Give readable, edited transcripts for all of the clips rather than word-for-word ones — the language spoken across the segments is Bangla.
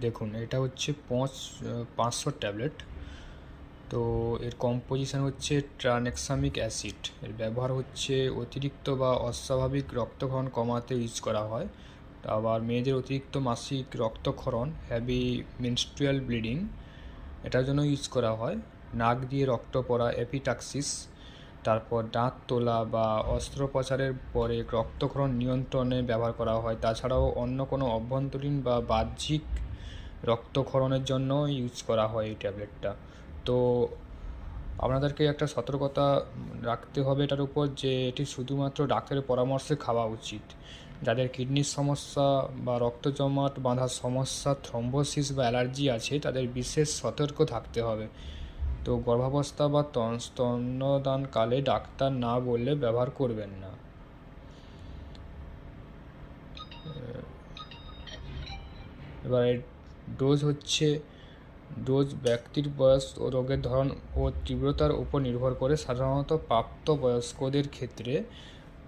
দেখুন, এটা হচ্ছে 500 ট্যাবলেট। তো এর কম্পোজিশন হচ্ছে ট্রানেক্সামিক অ্যাসিড। এর ব্যবহার হচ্ছে অতিরিক্ত বা অস্বাভাবিক রক্তক্ষরণ কমাতে ইউজ করা হয়। আবার মেয়েদের অতিরিক্ত মাসিক রক্তক্ষরণ, হ্যাভি মেনস্ট্রুয়াল ব্লিডিং, এটার জন্য ইউজ করা হয়। নাক দিয়ে রক্ত পড়া, এপিটাক্সিস, তারপর দাঁত তোলা বা অস্ত্রোপচারের পরে রক্তক্ষরণ নিয়ন্ত্রণে ব্যবহার করা হয়। তাছাড়াও অন্য কোনো অভ্যন্তরীণ বা বাহ্যিক রক্তক্ষরণের জন্য ইউজ করা হয় এই ট্যাবলেটটা। তো আপনাদেরকে একটা সতর্কতা রাখতে হবে এটার উপর, যে এটি শুধুমাত্র ডাক্তারের পরামর্শে খাওয়া উচিত। যাদের কিডনির সমস্যা বা রক্ত জমাট বাঁধার সমস্যা, থ্রম্বোসিস বা অ্যালার্জি আছে, তাদের বিশেষ সতর্ক থাকতে হবে। তো গর্ভাবস্থা বা স্তন্যদানকালে ডাক্তার না বললে ব্যবহার করবেন না। এবার ডোজ ব্যক্তির বয়স ও রোগের ধরন ও তীব্রতার উপর নির্ভর করে। সাধারণত প্রাপ্তবয়স্কদের ক্ষেত্রে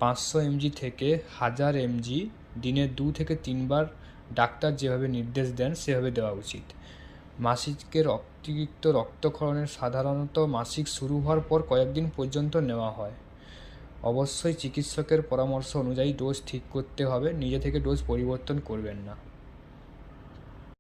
500 mg থেকে 1000 mg দিনে 2 থেকে 3 বার ডাক্তার যেভাবে নির্দেশ দেন সেভাবে দেওয়া উচিত। মাসিকের অতিরিক্ত রক্তক্ষরণের সাধারণত মাসিক শুরু হওয়ার পর কয়েকদিন পর্যন্ত নেওয়া হয়। অবশ্যই চিকিৎসকের পরামর্শ অনুযায়ী ডোজ ঠিক করতে হবে, নিজে থেকে ডোজ পরিবর্তন করবেন না।